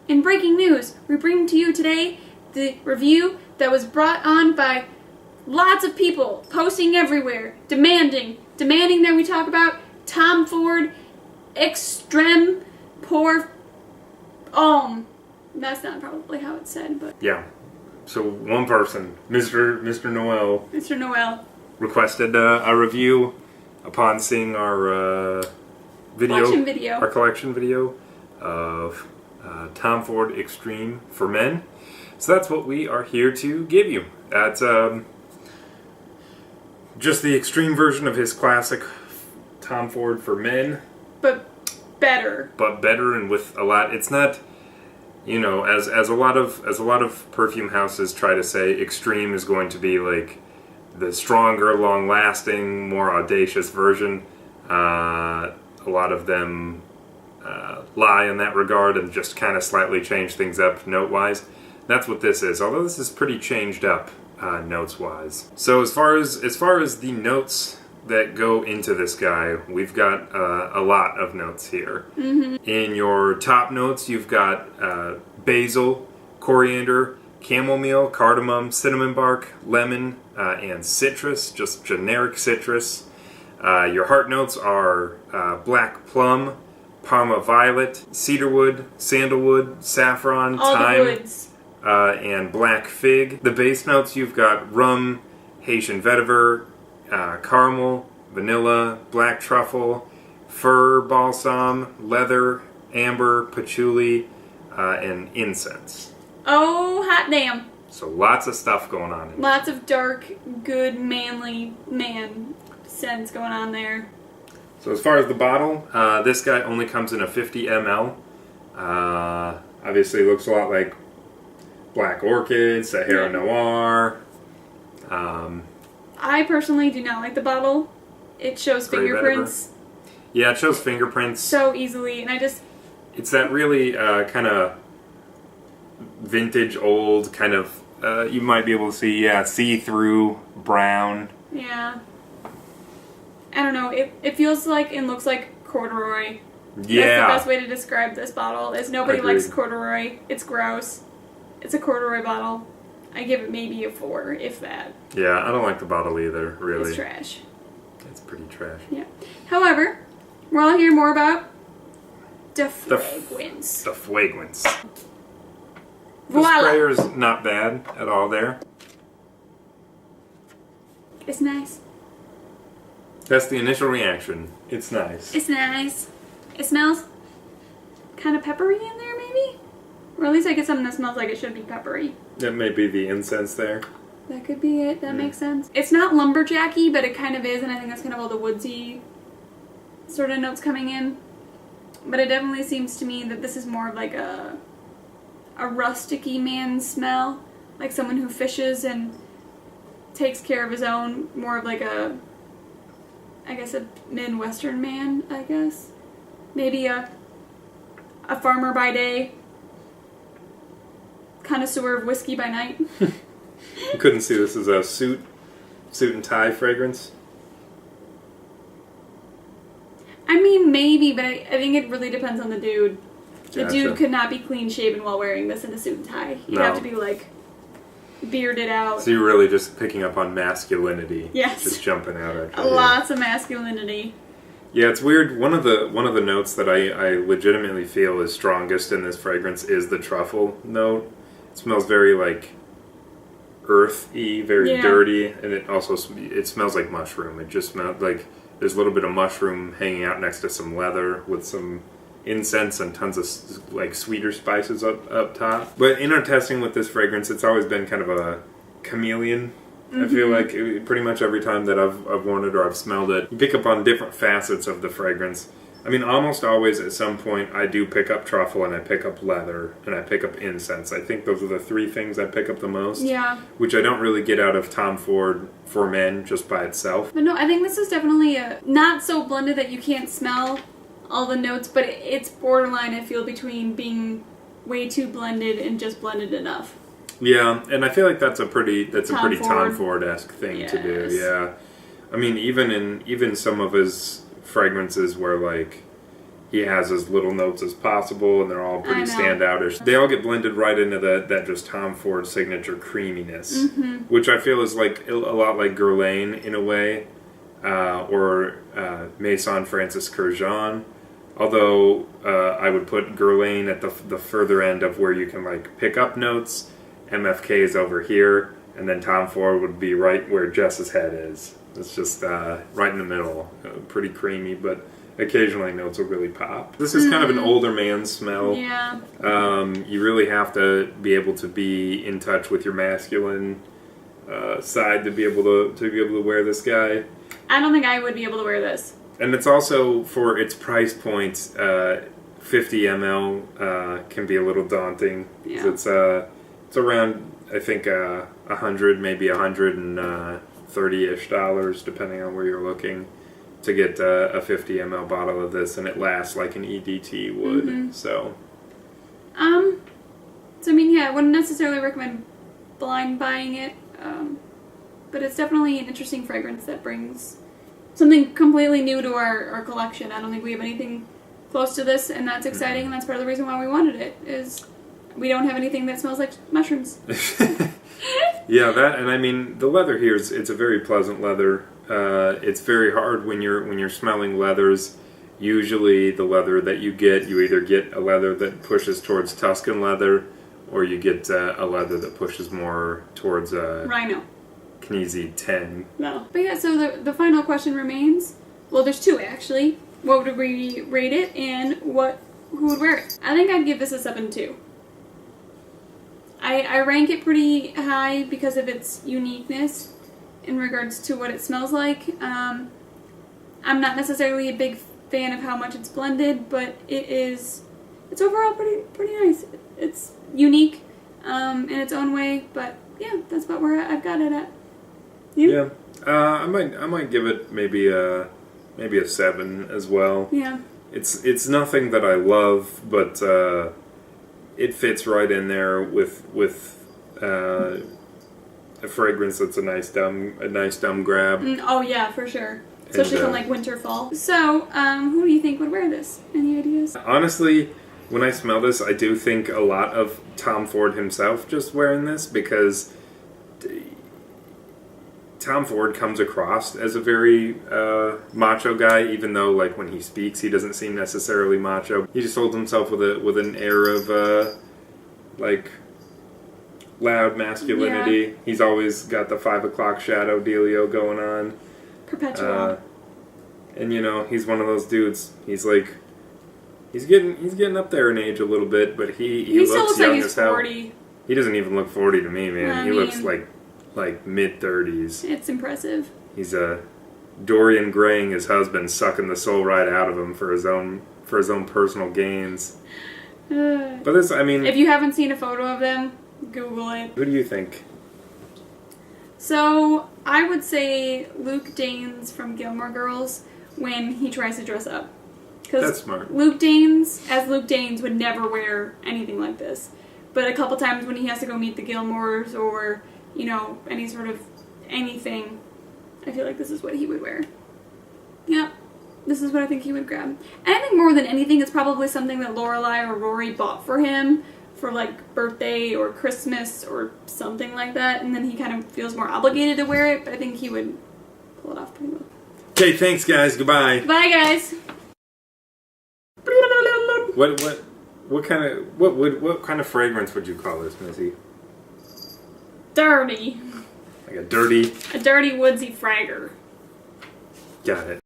In breaking news, we bring to you today the review that was brought on by lots of people posting everywhere, demanding that we talk about Tom Ford Extreme Pour Homme. That's not probably how it's said, but yeah. So one person, Mr. Noel. Mr. Noel requested a review upon seeing our collection video of Tom Ford Extreme for Men. So that's what we are here to give you. That's just the extreme version of his classic Tom Ford for Men. But better. And with a lot. It's not, you know, as a lot of perfume houses try to say, extreme is going to be like the stronger, long-lasting, more audacious version. A lot of them lie in that regard and just kind of slightly change things up note-wise. That's what this is, although this is pretty changed up notes-wise. So as far as the notes that go into this guy, we've got a lot of notes here. Mm-hmm. In your top notes, you've got basil, coriander, chamomile, cardamom, cinnamon bark, lemon, and citrus, just generic citrus. Your heart notes are black plum, Parma violet, cedarwood, sandalwood, saffron, all thyme, the woods. And black fig. The base notes, you've got rum, Haitian vetiver, caramel, vanilla, black truffle, fir balsam, leather, amber, patchouli, and incense. Oh, hot damn. So lots of stuff going on in Lots of dark, good, manly man scents going on there. So as far as the bottle, this guy only comes in a 50 ml. Obviously looks a lot like Black Orchid, Sahara Noir. I personally do not like the bottle. It shows fingerprints. Yeah, it shows fingerprints. So easily, and it's that really kind of vintage, old kind of, you might be able to see, see-through brown. Yeah. I don't know, it feels like and looks like corduroy. Yeah. That's the best way to describe this bottle, is nobody likes corduroy. It's gross. It's a corduroy bottle. I give it maybe a 4, if that. Yeah, I don't like the bottle either, really. It's trash. It's pretty trash. Yeah. However, we're all hear more about the fragrance. The fragrance. The Voila. sprayer's not bad at all there. It's nice. That's the initial reaction. It's nice. It's nice. It smells kind of peppery in there, maybe? Or at least I get something that smells like it should be peppery. That may be the incense there. That could be it. That makes sense. It's not lumberjacky, but it kind of is, and I think that's kind of all the woodsy sort of notes coming in. But it definitely seems to me that this is more of like a rusticy man smell. Like someone who fishes and takes care of his own. More of like a Midwestern man, I guess. Maybe a farmer by day. Connoisseur of whiskey by night. You couldn't see this as a suit and tie fragrance? I mean, maybe, but I think it really depends on the dude. The Gotcha. dude could not be clean shaven while wearing this in a suit and tie. He'd have to be like bearded out. So you're really just picking up on masculinity. Yes. Just jumping out at you. Lots of masculinity. Yeah, it's weird. One of the notes that I legitimately feel is strongest in this fragrance is the truffle note. It smells very like earthy, very dirty, and it smells like mushroom. It just smells like there's a little bit of mushroom hanging out next to some leather with some incense and tons of like sweeter spices up top. But in our testing with this fragrance, it's always been kind of a chameleon. I feel like pretty much every time that I've worn it or I've smelled it, you pick up on different facets of the fragrance. I mean, almost always at some point I do pick up truffle and I pick up leather and I pick up incense. I think those are the 3 things I pick up the most. Yeah. Which I don't really get out of Tom Ford for Men just by itself. But no, I think this is definitely not so blended that you can't smell all the notes, but it's borderline, I feel, between being way too blended and just blended enough. Yeah, and I feel like that's a pretty Tom Tom Ford-esque thing to do. Yeah, I mean, even some of his fragrances where like he has as little notes as possible, and they're all pretty I know. standoutish. They all get blended right into that just Tom Ford signature creaminess, which I feel is like a lot like Guerlain in a way, or Maison Francis Kurkdjian. Although I would put Guerlain at the further end of where you can like pick up notes. MFK is over here, and then Tom Ford would be right where Jess's head is. It's just right in the middle, pretty creamy, but occasionally notes will really pop. This is kind of an older man's smell. Yeah. You really have to be able to be in touch with your masculine side to be able to wear this guy. I don't think I would be able to wear this. And it's also, for its price point, 50 ml can be a little daunting. Yeah. It's around, I think, 100, maybe 130-ish dollars, depending on where you're looking, to get a 50 ml bottle of this, and it lasts like an EDT would. So I mean, yeah, I wouldn't necessarily recommend blind buying it, but it's definitely an interesting fragrance that brings something completely new to our collection. I don't think we have anything close to this, and that's exciting, and that's part of the reason why we wanted it, is we don't have anything that smells like mushrooms. Yeah, that, and I mean, the leather here it's a very pleasant leather. It's very hard when you're smelling leathers. Usually the leather that you either get a leather that pushes towards Tuscan leather, or you get a leather that pushes more towards Rhino. Knizia 10. No. But yeah, so the final question remains, well, there's two actually. What would we rate it, and who would wear it? I think I'd give this a 7.2. I rank it pretty high because of its uniqueness in regards to what it smells like. I'm not necessarily a big fan of how much it's blended, but it's overall pretty nice. It's unique in its own way, but yeah, that's about where I've got it at. You? Yeah, I might give it maybe a 7 as well. Yeah. It's nothing that I love, but it fits right in there with a fragrance that's a nice dumb grab. Oh yeah, for sure. Especially from like winter, fall. So, who do you think would wear this? Any ideas? Honestly, when I smell this, I do think a lot of Tom Ford himself just wearing this, because Tom Ford comes across as a very macho guy, even though like when he speaks, he doesn't seem necessarily macho. He just holds himself with an air of like loud masculinity. Yeah. He's always got the 5 o'clock shadow dealio going on. Perpetual. And you know, he's one of those dudes. He's like, he's getting up there in age a little bit, but he still looks young like he's as hell. 40. He doesn't even look 40 to me, man. He looks like mid-30s. It's impressive. He's Dorian Graying his husband, sucking the soul right out of him for his own personal gains. But this, I mean, if you haven't seen a photo of them, Google it. Who do you think? So I would say Luke Danes from Gilmore Girls when he tries to dress up. That's smart. Luke Danes would never wear anything like this. But a couple times when he has to go meet the Gilmores or, you know, any sort of anything, I feel like this is what he would wear. Yep. This is what I think he would grab. And I think more than anything, it's probably something that Lorelai or Rory bought for him for like birthday or Christmas or something like that. And then he kind of feels more obligated to wear it, but I think he would pull it off pretty well. Okay, thanks guys. Goodbye. Bye guys. What kind of fragrance would you call this, Missy? Dirty. Like a dirty woodsy fragger. Got it.